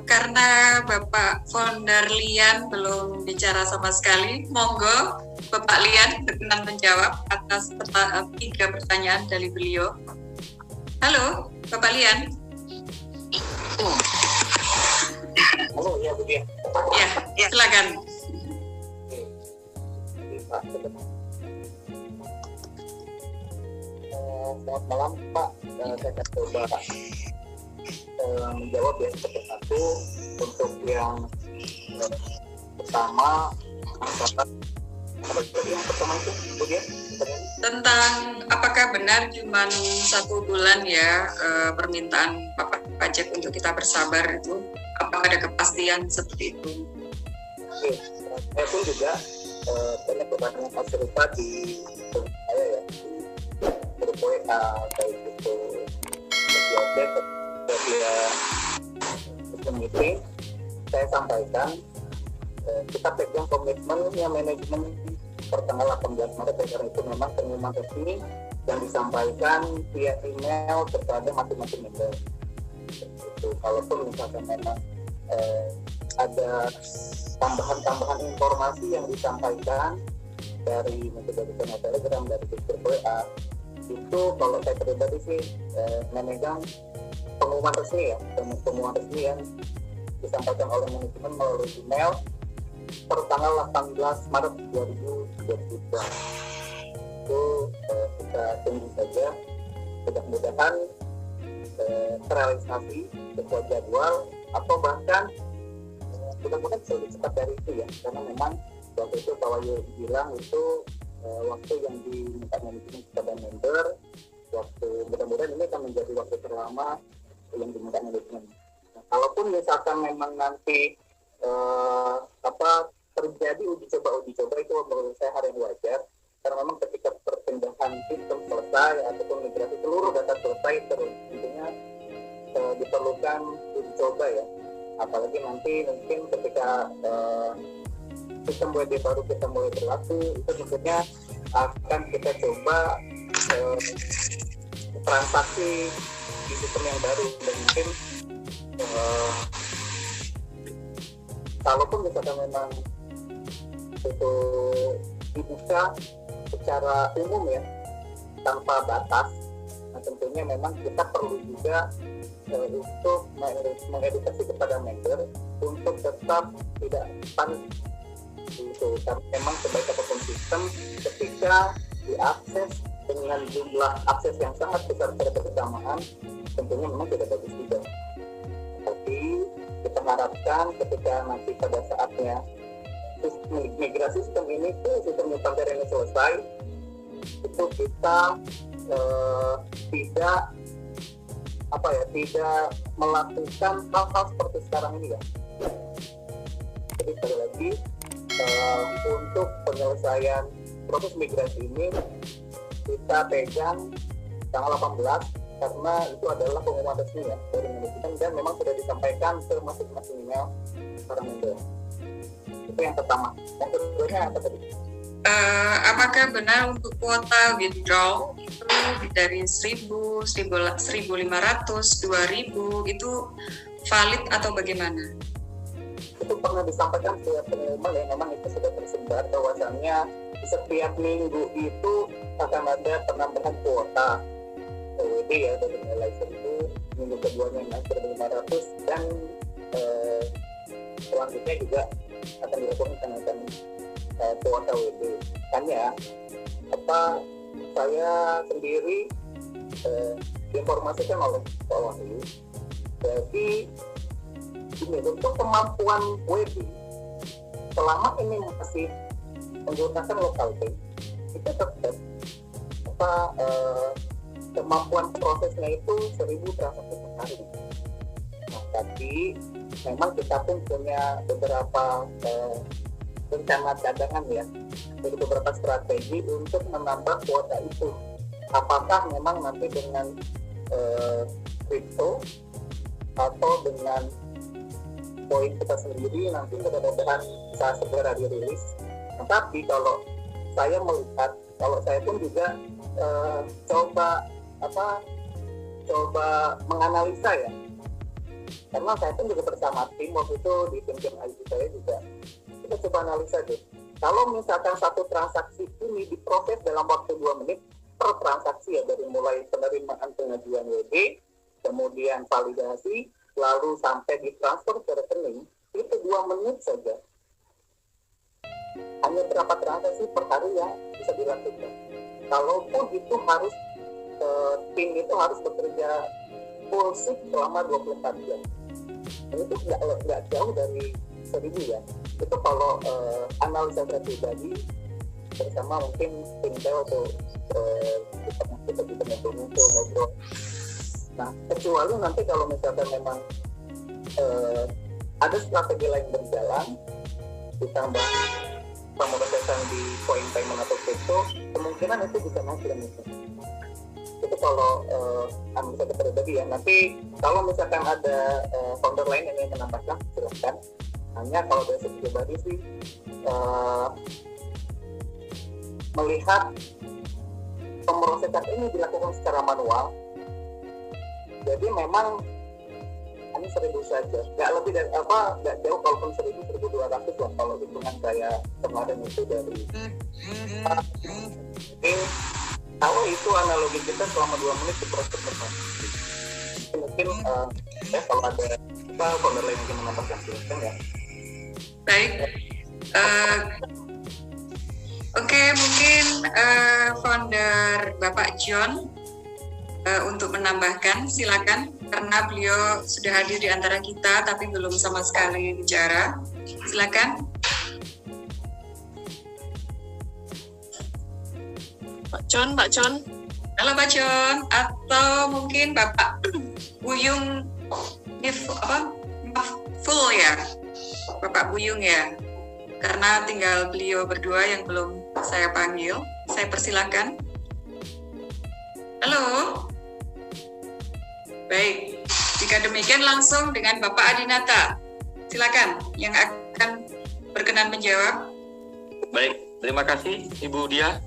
Karena Bapak Founder Lian belum bicara sama sekali, monggo Bapak Lian berkenan menjawab atas 3 pertanyaan dari beliau. Halo, Bapak Lian. Halo, ya Bu Dia. Ya, silakan. Selamat malam Pak, saya akan coba menjawab ya satu untuk yang pertama. Yang pertama itu Bu Dia, tentang apakah benar cuma 1 bulan ya permintaan Bapak pajak untuk kita bersabar itu, apakah ada kepastian seperti itu? Oke, saya pun juga banyak pertanyaan serupa di saya ya, di grup WA kayak gitu, media meeting. Saya sampaikan kita pegang komitmennya manajemen pertanggal 18 Maret, karena itu memang pengumuman resmi yang disampaikan via email kepada masing-masing member. Kalaupun misalkan memang ada tambahan informasi yang disampaikan dari Telegram, dari grup WA, itu kalau saya pribadi sih memegang pengumuman resmi ya, pengumuman resmi yang disampaikan oleh manajemen melalui email pertanggal 18 Maret 2022. Itu kita tunggu saja, mudah-mudahan terrealisasi sesuai jadwal, atau bahkan mudah-mudahan bisa lebih cepat dari itu ya, karena memang waktu itu Pak Wahyu bilang itu waktu yang diminta manajemen kepada member, waktu mudah-mudahan ini akan menjadi waktu terlama yang diminta manajemen. Nah, kalaupun misalkan memang nanti terjadi uji coba itu menurut saya hal yang wajar, karena memang ketika perpindahan sistem selesai ataupun migrasi seluruh data selesai, tentunya diperlukan uji coba ya, apalagi nanti mungkin ketika sistem WD baru kita mulai berlaku, itu tentunya akan kita coba transaksi di sistem yang baru, dan mungkin kalaupun misalkan memang itu dibuka secara umum ya, tanpa batas, nah tentunya memang kita perlu juga untuk mengedukasi kepada member untuk tetap tidak panik gitu, karena memang sebaik apapun sistem, ketika diakses dengan jumlah akses yang sangat besar pada bersamaan, tentunya memang tidak bagus juga. Tapi kita harapkan ketika nanti pada saatnya migrasi sistem ini ke sistem Nusantara ini selesai, itu kita tidak melakukan hal-hal seperti sekarang ini ya. Jadi sekali lagi, untuk penyelesaian proses migrasi ini kita pegang tanggal 18, karena itu adalah pengumuman resmi ya dari manajemen, dan memang sudah disampaikan ke masing-masing email para member. Itu yang pertama. Yang keduanya apa tadi? Apakah benar untuk kuota withdraw itu dari 1.000, 1.500, 2.000 itu valid atau bagaimana? Itu pernah disampaikan via pengumuman ya, memang itu sudah tersebar bahwasannya setiap minggu itu akan ada penambahan kuota WD ya, dari nilai 1.000, minggu keduanya naik 1.500, dan selanjutnya juga akan dilakukan kenaikan kuota WD. Hanya saya sendiri diinformasikan oleh Pak Wahyu, jadi ini untuk kemampuan WD selama ini masih menggunakan local pay, itu tetap kemampuan prosesnya itu 1.000 transaksi per hari. Nah, tapi memang kita pun punya beberapa rencana cadangan ya, jadi beberapa strategi untuk menambah kuota itu. Apakah memang nanti dengan crypto atau dengan poin kita sendiri, nanti mudah-mudahan bisa segera dirilis. Tapi kalau saya melihat, kalau saya pun juga coba menganalisa ya, Karena saya pun juga bersama tim waktu itu di tim IT saya juga, kita coba analisa deh. Kalau misalkan satu transaksi ini diproses dalam waktu 2 menit per transaksi ya, dari mulai penerimaan pengajuan WD, kemudian validasi, lalu sampai ditransfer ke rekening, itu 2 menit saja. Hanya berapa transaksi per hari yang bisa dilakukan. Kalaupun itu harus tim itu harus bekerja full shift selama 24 jam. Dan itu nggak jauh dari 1000 ya. Itu kalau analisa saya pribadi bersama mungkin tim saya atau kita bisa ngobrol. Nah, kecuali nanti kalau misalkan memang ada strategi lain berjalan, ditambah pemrosesan di coin payment atau crypto, kemungkinan itu bisa naik limitnya. Itu kalau analisa pribadi ya. Nanti kalau misalkan ada founder lain yang ingin menambahkan, silakan. Hanya kalau dari segi pribadi sih melihat pemrosesan ini dilakukan secara manual, jadi memang hanya 1000 saja, nggak lebih dari nggak jauh, kalaupun 1200 lah kalau hitungan saya kemarin itu dari kalau itu analogi kita selama 2 menit diproses bersama. Mungkin ya kalau ada founder lain yang menambahkan silakan ya. Baik, oke, mungkin founder Bapak John untuk menambahkan, silakan, karena beliau sudah hadir di antara kita tapi belum sama sekali bicara. Silakan. Pak John. Halo Pak John, atau mungkin Bapak Buyung full ya, Bapak Buyung ya, karena tinggal beliau berdua yang belum saya panggil. Saya persilakan. Halo. Baik, jika demikian langsung dengan Bapak Adinata. Silakan, yang akan berkenan menjawab. Baik, terima kasih Ibu Dia.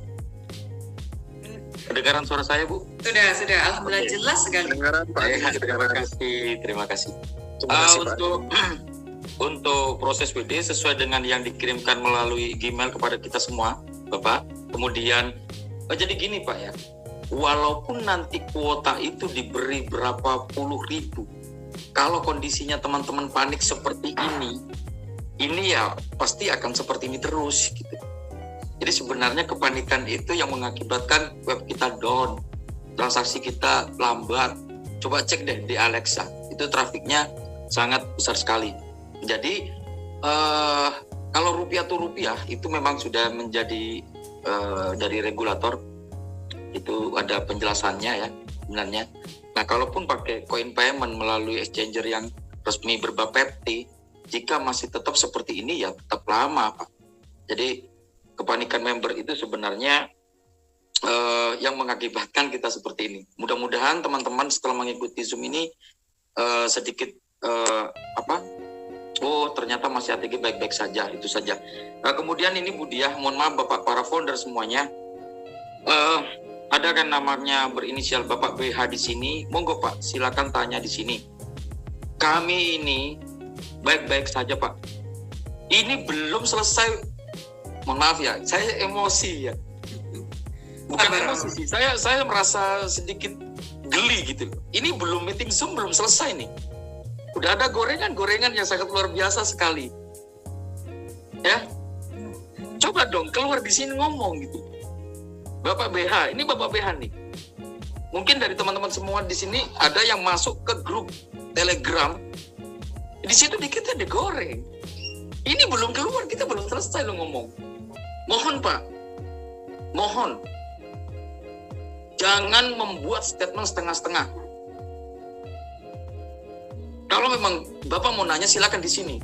Kedengaran suara saya, Bu? Sudah. Alhamdulillah, okay. Jelas sekali. Terima kasih. Untuk proses WD sesuai dengan yang dikirimkan melalui Gmail kepada kita semua, Bapak. Kemudian, jadi gini Pak ya, walaupun nanti kuota itu diberi berapa puluh ribu, kalau kondisinya teman-teman panik seperti ini ya pasti akan seperti ini terus gitu. Jadi sebenarnya kepanikan itu yang mengakibatkan web kita down, transaksi kita lambat. Coba cek deh di Alexa, itu trafiknya sangat besar sekali. Jadi kalau rupiah to rupiah itu memang sudah menjadi dari regulator, itu ada penjelasannya ya sebenarnya. Nah, kalaupun pakai coin payment melalui exchanger yang resmi berbapepti, jika masih tetap seperti ini ya tetap lama Pak. Jadi kepanikan member itu sebenarnya yang mengakibatkan kita seperti ini. Mudah-mudahan teman-teman setelah mengikuti Zoom ini sedikit ternyata masih ATG baik-baik saja, itu saja. Kemudian ini Bu Diah, mohon maaf Bapak para founder semuanya, ada kan namanya berinisial Bapak BH di sini, monggo Pak, silakan tanya di sini. Kami ini baik-baik saja Pak. Ini belum selesai, mohon maaf ya, saya emosi ya. Bukan emosi sih, saya merasa sedikit geli gitu. Ini belum meeting Zoom, belum selesai nih. Udah ada gorengan yang sangat luar biasa sekali. Ya, coba dong keluar di sini ngomong gitu. Bapak BH, ini Bapak BH nih. Mungkin dari teman-teman semua di sini ada yang masuk ke grup Telegram. Di situ dikit ada goreng. Ini belum keluar, kita belum selesai lo ngomong. Mohon Pak, mohon. Jangan membuat statement setengah-setengah. Kalau memang Bapak mau nanya silakan di sini.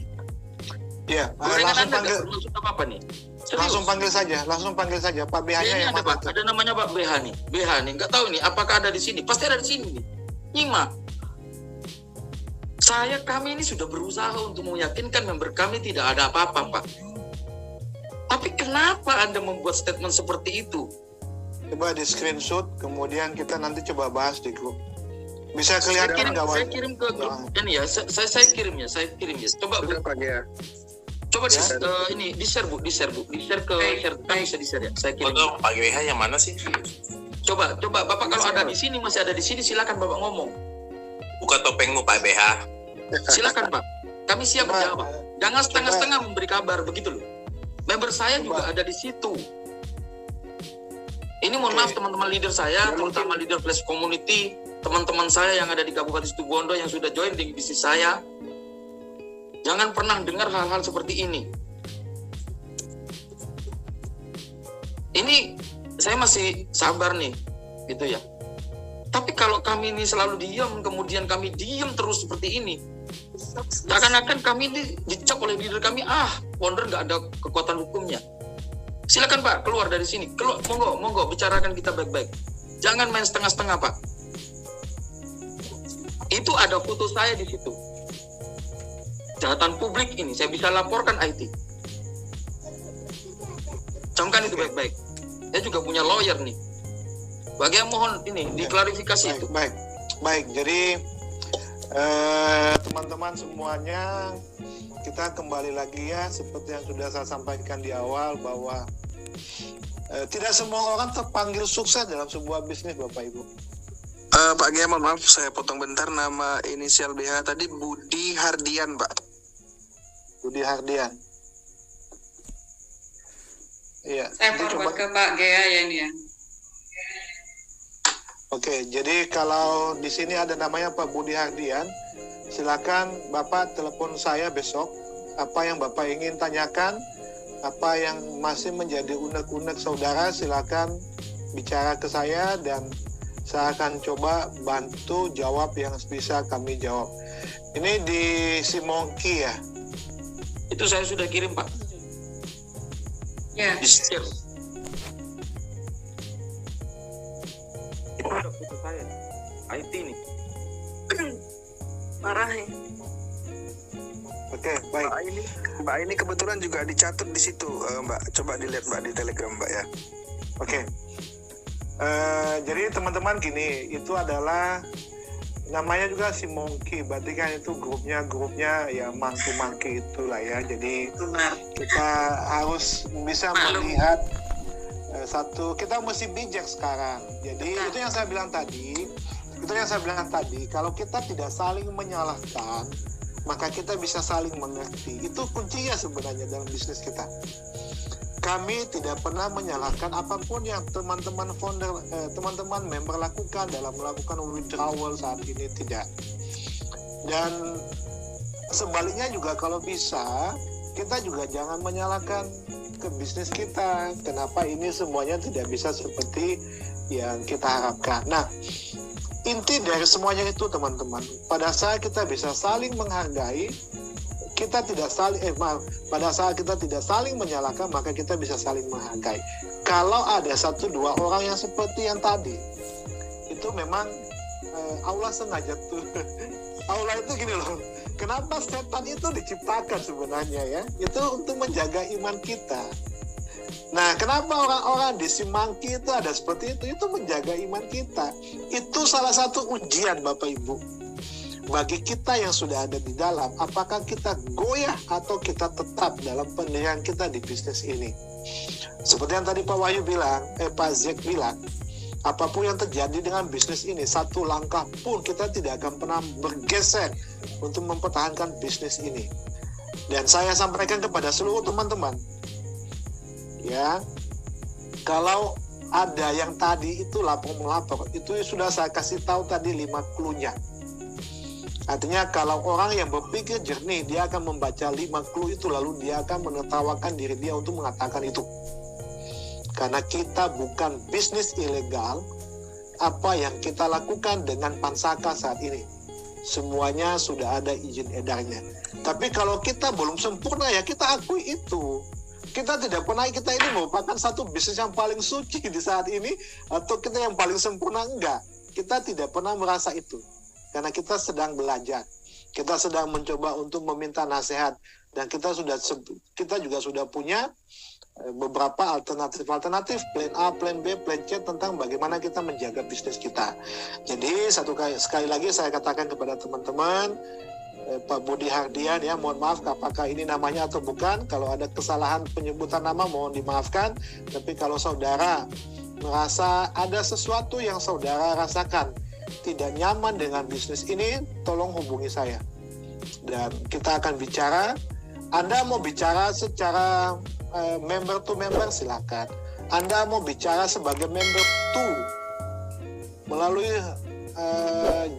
Ya, gorengan Anda nggak bermaksud apa nih? Serius? Langsung panggil saja Pak BH-nya yang ada Pak, ada namanya Pak BH nih, nggak tahu nih apakah ada di sini, pasti ada di sini nih. Nyimak. Kami ini sudah berusaha untuk meyakinkan member kami tidak ada apa-apa Pak. Tapi kenapa Anda membuat statement seperti itu? Coba di screenshot, kemudian kita nanti coba bahas di grup. Bisa Saya kelihatan nggak, saya Wan? kirim ke grup ini ya. Saya kirim ya. Coba Bu, Sudah Pak Gea. coba Ya. ini di share Bu. Di share ke Baik, share kan baik. bisa di share ya. Saya kirim. Foto Pak GWH yang mana sih? Coba Bapak kalau ada di sini masih ada di sini silakan Bapak ngomong. Buka topengmu Pak BH. Silakan Pak. Kami siap Coba, menjawab. Jangan setengah-setengah memberi kabar begitu loh. Member saya juga ada di situ. Ini mohon maaf teman-teman leader saya, terutama leader Flash Community, teman-teman saya yang ada di Kabupaten Situbondo yang sudah join di bisnis saya. Jangan pernah dengar hal-hal seperti ini. Ini saya masih sabar nih, gitu ya. Tapi kalau kami ini selalu diam, kemudian kami diam terus seperti ini, seakan-akan kami ini dicap oleh leader kami, founder nggak ada kekuatan hukumnya. Silakan Pak, keluar dari sini. Monggo, bicarakan kita baik-baik. Jangan main setengah-setengah Pak. Itu ada foto saya di situ. Kejahatan publik ini, saya bisa laporkan IT. Camkan itu baik-baik. Saya juga punya lawyer nih. Bagaimana mohon ini diklarifikasi itu. Baik. Jadi teman-teman semuanya, kita kembali lagi ya, seperti yang sudah saya sampaikan di awal bahwa tidak semua orang terpanggil sukses dalam sebuah bisnis, Bapak Ibu. Pak Gea, mohon maaf saya potong bentar. Nama inisial BH tadi Budi Hardian, Pak. Budi Hardian. Iya. Saya jadi forward ke Pak Gea ya ini ya. Oke, jadi kalau di sini ada namanya Pak Budi Hardian, silakan Bapak telepon saya besok. Apa yang Bapak ingin tanyakan, apa yang masih menjadi unek-unek saudara, silakan bicara ke saya dan saya akan coba bantu jawab yang bisa kami jawab. Ini di Simongki ya? Itu saya sudah kirim Pak. Ya. Di share. Itu ada foto saya. IT nih. Parah ya. Oke, baik. Mbak ini kebetulan juga dicatat di situ, Mbak. Coba dilihat Mbak di Telegram, Mbak ya. Oke. Jadi teman-teman gini, itu adalah namanya juga Simongki, berarti kan itu grupnya ya mangki itulah ya. Jadi Benar. kita harus bisa Maklum. melihat kita mesti bijak sekarang. Jadi Betul. itu yang saya bilang tadi, kalau kita tidak saling menyalahkan, maka kita bisa saling mengerti. Itu kuncinya sebenarnya dalam bisnis kita. Kami tidak pernah menyalahkan apapun yang teman-teman founder, teman-teman member lakukan dalam melakukan withdrawal saat ini, tidak. Dan sebaliknya juga kalau bisa, kita juga jangan menyalahkan ke bisnis kita. Kenapa ini semuanya tidak bisa seperti yang kita harapkan. Nah, inti dari semuanya itu teman-teman, pada saat kita bisa saling menghargai, pada saat kita tidak saling menyalahkan, maka kita bisa saling menghargai. Kalau ada 1-2 orang yang seperti yang tadi, itu memang Allah sengaja tuh. Allah itu gini loh, kenapa setan itu diciptakan sebenarnya ya? Itu untuk menjaga iman kita. Nah, kenapa orang-orang di Simangki itu ada seperti itu? Itu menjaga iman kita. Itu salah satu ujian Bapak Ibu. Bagi kita yang sudah ada di dalam, apakah kita goyah atau kita tetap dalam pendirian kita di bisnis ini? Seperti yang tadi Pak Wahyu bilang, Pak Zek bilang, apapun yang terjadi dengan bisnis ini, satu langkah pun kita tidak akan pernah bergeser untuk mempertahankan bisnis ini. Dan saya sampaikan kepada seluruh teman-teman, ya, kalau ada yang tadi itu lapor-melapor, itu sudah saya kasih tahu tadi 5 clue-nya. Artinya kalau orang yang berpikir jernih, dia akan membaca 5 clue itu, lalu dia akan menertawakan diri dia untuk mengatakan itu. Karena kita bukan bisnis ilegal, apa yang kita lakukan dengan Pansaka saat ini, semuanya sudah ada izin edarnya. Tapi kalau kita belum sempurna, ya kita akui itu. Kita tidak pernah, kita ini merupakan satu bisnis yang paling suci di saat ini, atau kita yang paling sempurna, enggak. Kita tidak pernah merasa itu. Karena kita sedang belajar. Kita sedang mencoba untuk meminta nasihat, dan kita juga sudah punya beberapa alternatif, plan A, plan B, plan C tentang bagaimana kita menjaga bisnis kita. Jadi sekali lagi saya katakan kepada teman-teman, Pak Budi Hardian, ya, mohon maaf apakah ini namanya atau bukan. Kalau ada kesalahan penyebutan nama mohon dimaafkan. Tapi kalau saudara merasa ada sesuatu yang saudara rasakan tidak nyaman dengan bisnis ini, tolong hubungi saya dan kita akan bicara. Anda mau bicara secara member to member, silakan. Anda mau bicara sebagai member to melalui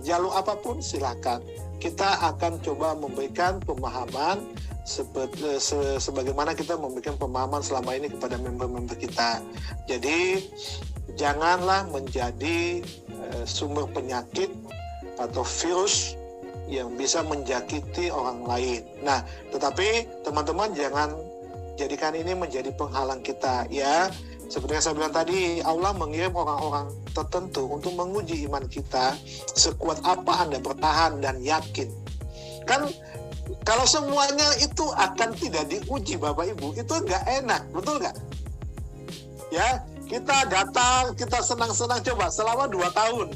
jalur apapun, silakan. Kita akan coba memberikan pemahaman sebagaimana kita memberikan pemahaman selama ini kepada member-member kita. Jadi janganlah menjadi sumber penyakit atau virus yang bisa menjangkiti orang lain. Nah, tetapi teman-teman jangan jadikan ini menjadi penghalang kita, ya. Seperti yang saya bilang tadi, Allah mengirim orang-orang tertentu untuk menguji iman kita sekuat apa Anda bertahan dan yakin. Kan kalau semuanya itu akan tidak diuji Bapak Ibu, itu nggak enak, betul nggak? Ya, kita datang, kita senang-senang coba selama 2 tahun.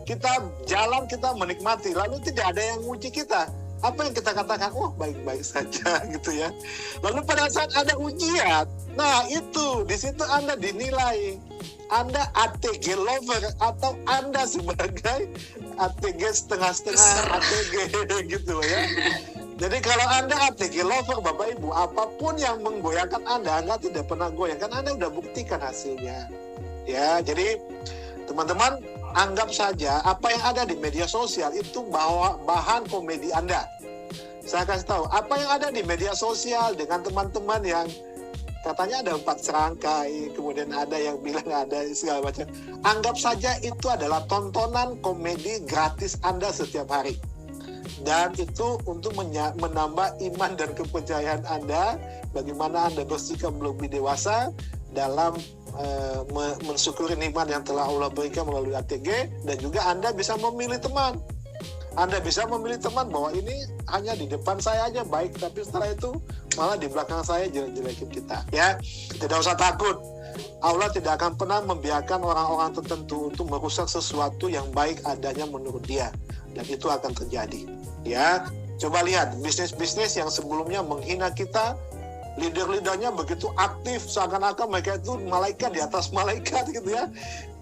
Kita jalan, kita menikmati, lalu tidak ada yang menguji kita. Apa yang kita katakan? Oh, baik-baik saja gitu ya. Lalu pada saat ada ujian, nah itu di situ Anda dinilai. Anda ATG lover atau Anda sebagai ATG setengah-setengah ATG gitu ya. Jadi kalau Anda ATG lover Bapak Ibu, apapun yang menggoyangkan Anda tidak pernah goyang, kan Anda udah buktikan hasilnya. Ya, jadi teman-teman anggap saja apa yang ada di media sosial itu bahan komedi Anda. Saya kasih tahu, apa yang ada di media sosial dengan teman-teman yang katanya ada 4 serangkai, kemudian ada yang bilang ada segala macam. Anggap saja itu adalah tontonan komedi gratis Anda setiap hari. Dan itu untuk menambah iman dan kepercayaan Anda, bagaimana Anda bersikap lebih dewasa dalam mensyukuri nikmat yang telah Allah berikan melalui ATG, dan juga Anda bisa memilih teman. Anda bisa memilih teman bahwa ini hanya di depan saya aja baik, tapi setelah itu malah di belakang saya jelek-jelekin kita. Ya, tidak usah takut. Allah tidak akan pernah membiarkan orang-orang tertentu untuk merusak sesuatu yang baik adanya menurut Dia, dan itu akan terjadi. Ya, coba lihat bisnis-bisnis yang sebelumnya menghina kita. Leader-leadernya begitu aktif, seakan-akan mereka itu malaikat di atas malaikat gitu ya.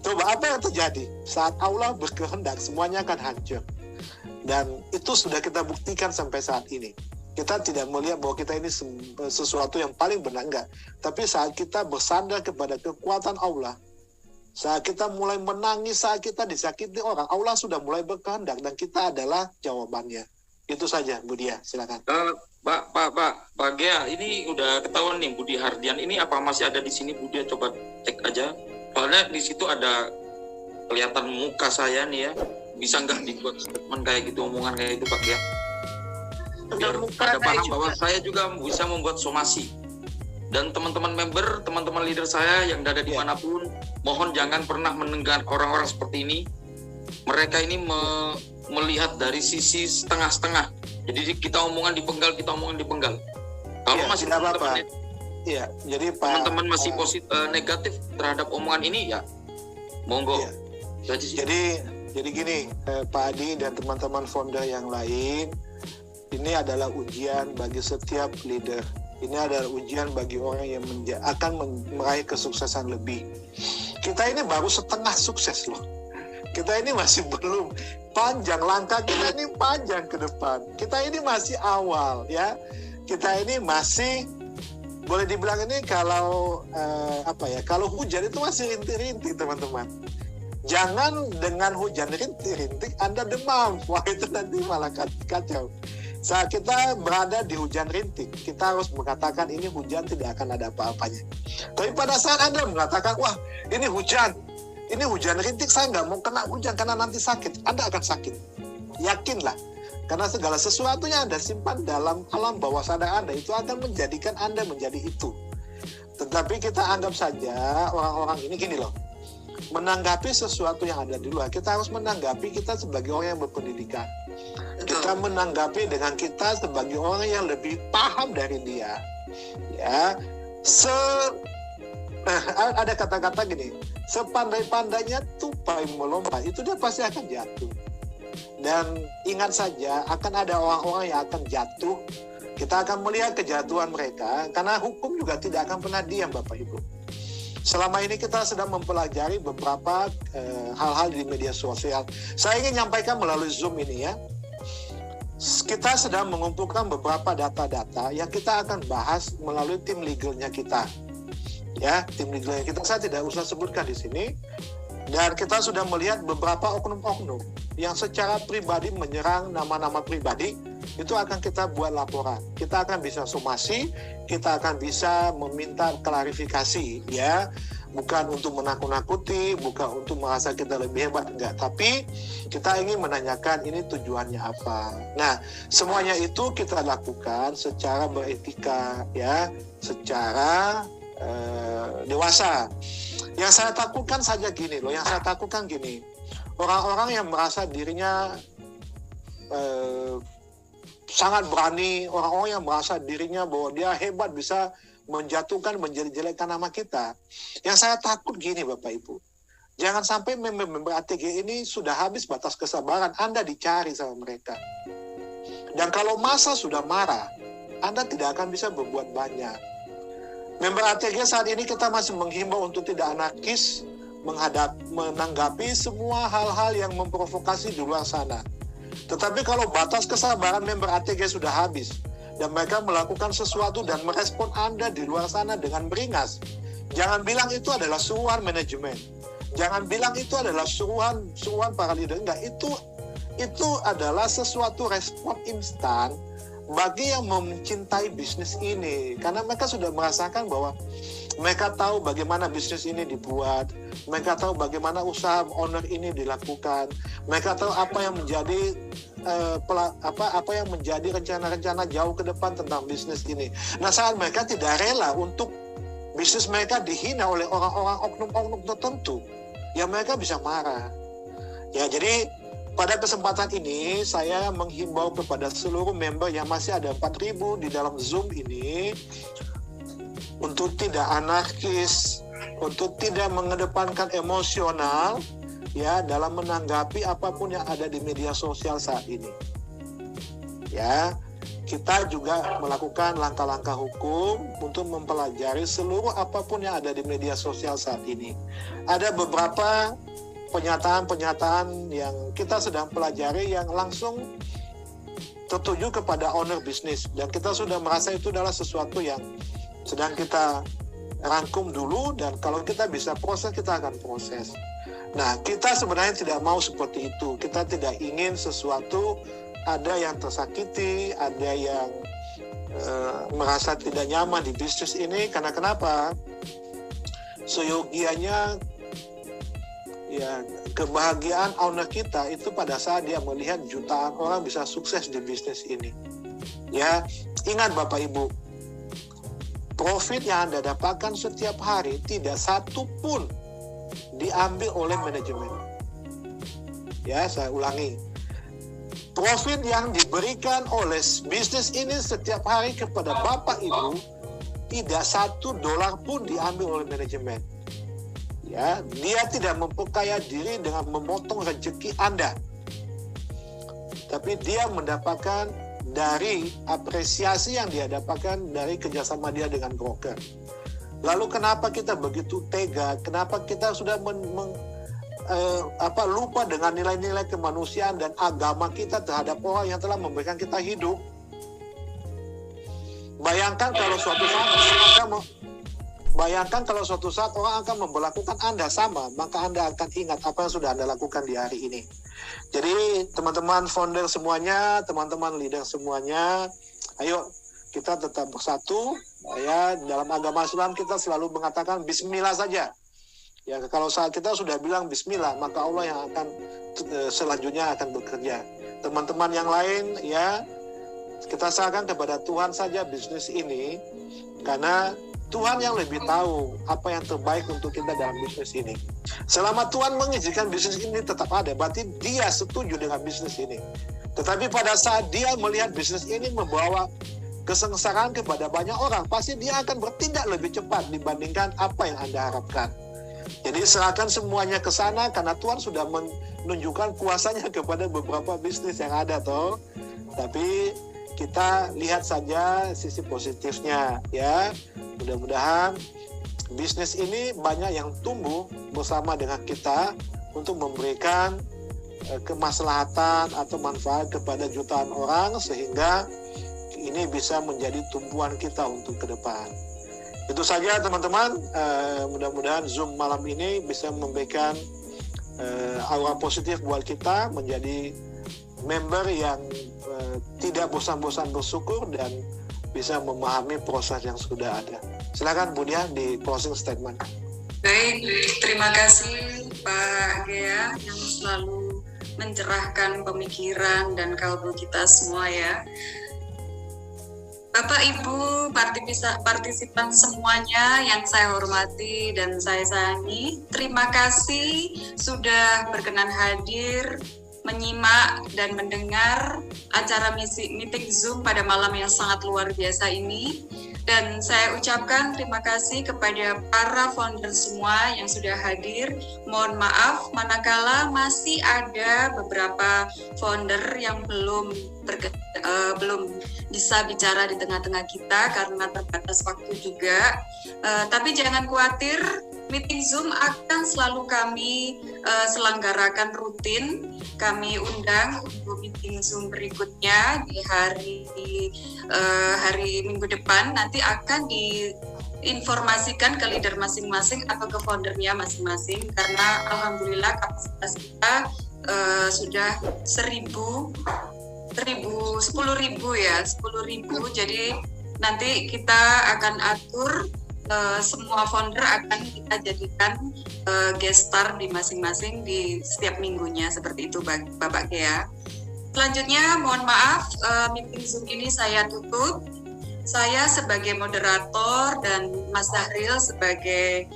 Coba apa yang terjadi? Saat Allah berkehendak, semuanya akan hancur. Dan itu sudah kita buktikan sampai saat ini. Kita tidak melihat bahwa kita ini sesuatu yang paling benar, enggak. Tapi saat kita bersandar kepada kekuatan Allah, saat kita mulai menangis, saat kita disakiti orang, Allah sudah mulai berkehendak dan kita adalah jawabannya. Itu saja, Budia, silakan. Pak Gea, ini udah ketahuan nih Budi Hardian ini apa masih ada di sini? Budia coba cek aja. Soalnya di situ ada kelihatan muka saya nih ya. Bisa nggak dibuat statement kayak gitu, omongan kayak itu Pak Gea? Biar ada paham bahwa saya juga bisa membuat somasi. Dan teman-teman member, teman-teman leader saya yang ada dimanapun, mohon jangan pernah mendengar orang-orang seperti ini. Mereka ini melihat dari sisi setengah-setengah. Jadi kita omongan dipenggal. Kalau ya, masih apa-apa. Iya, jadi teman-teman masih negatif terhadap omongan ini ya, monggo. Ya. Jadi gini, Pak Adi dan teman-teman founder yang lain, ini adalah ujian bagi setiap leader. Ini adalah ujian bagi orang yang akan meraih kesuksesan lebih. Kita ini baru setengah sukses loh. Kita ini masih belum panjang, langkah kita ini panjang ke depan. Kita ini masih awal ya. Kita ini masih boleh dibilang ini kalau kalau hujan itu masih rintik-rintik teman-teman. Jangan dengan hujan rintik-rintik Anda demam. Wah, itu nanti malah kacau. Saat kita berada di hujan rintik, kita harus mengatakan ini hujan tidak akan ada apa-apanya. Tapi pada saat Anda mengatakan, wah ini hujan rintik, saya nggak mau kena hujan karena nanti sakit. Anda akan sakit. Yakinlah. Karena segala sesuatu yang Anda simpan dalam alam bawah sadar Anda itu akan menjadikan Anda menjadi itu. Tetapi kita anggap saja orang-orang ini gini loh. Menanggapi sesuatu yang ada di luar, kita harus menanggapi kita sebagai orang yang berpendidikan. Kita menanggapi dengan kita sebagai orang yang lebih paham dari dia. Ya, ada kata-kata gini, sepandai-pandainya tupai melompat, itu dia pasti akan jatuh. Dan ingat saja, akan ada orang-orang yang akan jatuh. Kita akan melihat kejatuhan mereka, karena hukum juga tidak akan pernah diam, Bapak Ibu. Selama ini kita sedang mempelajari beberapa hal-hal di media sosial. Saya ingin menyampaikan melalui Zoom ini ya. Kita sedang mengumpulkan beberapa data-data yang kita akan bahas melalui tim legalnya kita. Ya, tim legalnya kita saya tidak usah sebutkan di sini. Dan kita sudah melihat beberapa oknum-oknum yang secara pribadi menyerang nama-nama pribadi, itu akan kita buat laporan. Kita akan bisa somasi, kita akan bisa meminta klarifikasi, ya. Bukan untuk menakut-nakuti, bukan untuk merasa kita lebih hebat, enggak. Tapi kita ingin menanyakan ini tujuannya apa. Nah, semuanya itu kita lakukan secara beretika, ya, secara dewasa. Yang saya takutkan saja gini loh, orang-orang yang merasa dirinya sangat berani, orang-orang yang merasa dirinya bahwa dia hebat bisa menjatuhkan, menjelek-jelekkan nama kita. Yang saya takut gini Bapak Ibu, jangan sampai member ATG ini sudah habis batas kesabaran, Anda dicari sama mereka. Dan kalau massa sudah marah, Anda tidak akan bisa berbuat banyak. Member ATG saat ini kita masih menghimbau untuk tidak anarkis menanggapi semua hal-hal yang memprovokasi di luar sana. Tetapi kalau batas kesabaran member ATG sudah habis dan mereka melakukan sesuatu dan merespon Anda di luar sana dengan beringas, jangan bilang itu adalah suruhan manajemen. Jangan bilang itu adalah suruhan para leader. Enggak, itu adalah sesuatu respon instan bagi yang mencintai bisnis ini, karena mereka sudah merasakan bahwa mereka tahu bagaimana bisnis ini dibuat, mereka tahu bagaimana usaha owner ini dilakukan, mereka tahu apa yang menjadi apa yang menjadi rencana-rencana jauh ke depan tentang bisnis ini. Nah, saat mereka tidak rela untuk bisnis mereka dihina oleh orang-orang oknum-oknum tertentu, ya mereka bisa marah. Ya, jadi pada kesempatan ini, saya menghimbau kepada seluruh member yang masih ada 4.000 di dalam Zoom ini untuk tidak anarkis, untuk tidak mengedepankan emosional, ya, dalam menanggapi apapun yang ada di media sosial saat ini. Ya, kita juga melakukan langkah-langkah hukum untuk mempelajari seluruh apapun yang ada di media sosial saat ini. Ada beberapa pernyataan yang kita sedang pelajari yang langsung tertuju kepada owner bisnis, dan kita sudah merasa itu adalah sesuatu yang sedang kita rangkum dulu, dan kalau kita bisa proses, kita akan proses. Nah, kita sebenarnya tidak mau seperti itu. Kita tidak ingin sesuatu ada yang tersakiti, ada yang merasa tidak nyaman di bisnis ini. Karena kenapa? Seyogianya ya, kebahagiaan owner kita itu pada saat dia melihat jutaan orang bisa sukses di bisnis ini. Ya, ingat Bapak Ibu, profit yang Anda dapatkan setiap hari tidak satu pun diambil oleh manajemen. Ya, saya ulangi. Profit yang diberikan oleh bisnis ini setiap hari kepada Bapak Ibu tidak $1 pun diambil oleh manajemen. Ya, dia tidak memperkaya diri dengan memotong rezeki Anda, tapi dia mendapatkan dari apresiasi yang dia dapatkan dari kerjasama dia dengan broker. Lalu kenapa kita begitu tega? Kenapa kita sudah lupa dengan nilai-nilai kemanusiaan dan agama kita terhadap orang yang telah memberikan kita hidup? Bayangkan kalau suatu saat orang akan memperlakukan Anda sama, maka Anda akan ingat apa yang sudah Anda lakukan di hari ini. Jadi teman-teman founder semuanya, teman-teman leader semuanya, ayo kita tetap bersatu. Ya, dalam agama Islam kita selalu mengatakan Bismillah saja. Ya, kalau saat kita sudah bilang Bismillah, maka Allah yang akan selanjutnya akan bekerja. Teman-teman yang lain, ya, kita serahkan kepada Tuhan saja bisnis ini, karena Tuhan yang lebih tahu apa yang terbaik untuk kita dalam bisnis ini. Selama Tuhan mengizinkan bisnis ini tetap ada, berarti dia setuju dengan bisnis ini. Tetapi pada saat dia melihat bisnis ini membawa kesengsaraan kepada banyak orang, pasti dia akan bertindak lebih cepat dibandingkan apa yang Anda harapkan. Jadi serahkan semuanya ke sana karena Tuhan sudah menunjukkan kuasanya kepada beberapa bisnis yang ada toh. Tapi kita lihat saja sisi positifnya ya. Mudah-mudahan bisnis ini banyak yang tumbuh bersama dengan kita untuk memberikan kemaslahatan atau manfaat kepada jutaan orang sehingga ini bisa menjadi tumpuan kita untuk ke depan. Itu saja teman-teman, mudah-mudahan Zoom malam ini bisa memberikan aura positif buat kita menjadi member yang tidak bosan-bosan bersyukur dan bisa memahami proses yang sudah ada. Silakan Bu Diah di closing statement. Baik, terima kasih Pak Gea yang selalu mencerahkan pemikiran dan kalbu kita semua ya. Bapak Ibu partisipan semuanya yang saya hormati dan saya sayangi, terima kasih sudah berkenan hadir, menyimak dan mendengar acara meeting Zoom pada malam yang sangat luar biasa ini. Dan saya ucapkan terima kasih kepada para founder semua yang sudah hadir. Mohon maaf manakala masih ada beberapa founder yang belum bisa bicara di tengah-tengah kita karena terbatas waktu juga. Tapi jangan khawatir, meeting Zoom akan selalu kami selenggarakan rutin. Kami undang untuk meeting Zoom berikutnya di hari Minggu depan. Nanti akan diinformasikan ke leader masing-masing atau ke foundernya masing-masing karena alhamdulillah kapasitas kita sudah 10.000 ya, 10.000. Jadi nanti kita akan atur semua founder akan kita jadikan guest star di masing-masing di setiap minggunya, seperti itu Bapak Gea. Selanjutnya mohon maaf, meeting Zoom ini saya tutup. Saya sebagai moderator dan Mas Zahril sebagai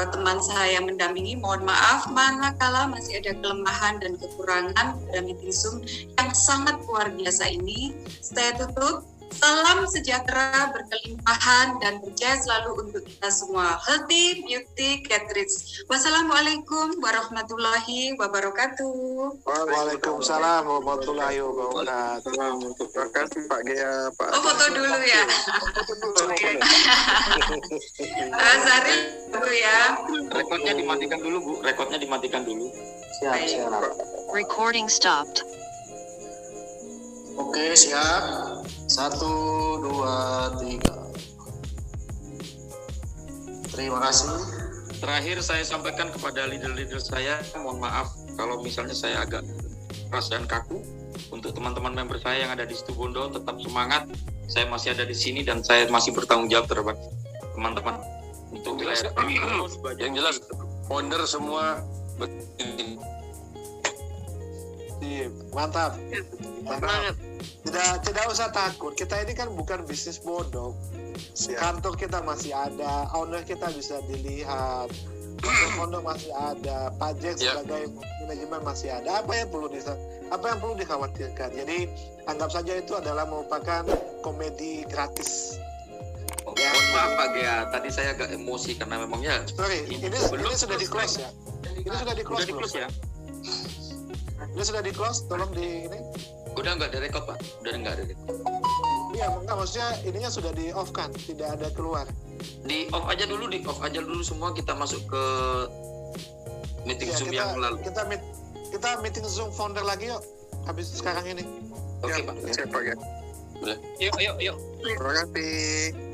teman saya mendampingi, mohon maaf manakala masih ada kelemahan dan kekurangan pada meeting Zoom yang sangat luar biasa ini. Saya tutup. Salam sejahtera, berkelimpahan, dan berjaya selalu untuk kita semua. Healthy, beauty, get rich. Wassalamualaikum warahmatullahi wabarakatuh. Waalaikumsalam warahmatullahi wabarakatuh. Terima kasih Pak Gea, Pak. Oh, foto dulu ya. Zahril dulu ya. Rekodnya dimatikan dulu Bu, rekodnya dimatikan dulu. Siap. Recording stopped. Oke, siap. 1, 2, 3. Terima kasih. Terakhir saya sampaikan kepada leader-leader saya, mohon maaf kalau misalnya saya agak keras dan kaku. Untuk teman-teman member saya yang ada di Situbondo, tetap semangat. Saya masih ada di sini dan saya masih bertanggung jawab terhadap teman-teman untuk wilayah. Yang jelas founder semua Mantap. Semangat. Tidak usah takut. Kita ini kan bukan bisnis bodong. Kantor kita masih ada, owner kita bisa dilihat, owner masih ada, pajak sebagai manajemen masih ada. Apa yang perlu dikhawatirkan? Jadi anggap saja itu adalah merupakan komedi gratis. Mohon maaf Pak Gea, tadi saya agak emosi karena memangnya. Sorry, ini sudah di close ya. Ini sudah di close ya. Ini sudah di close, tolong di ini. Udah nggak ada record Pak, udah nggak ada record. Iya, enggak, maksudnya ininya sudah di off kan, tidak ada keluar. Di off aja dulu semua, kita masuk ke meeting Zoom yang lalu. Kita meeting Zoom founder lagi yuk, habis sekarang ini. Oke Pak. Siap Pak Gea. Boleh. Yuk. Terima kasih.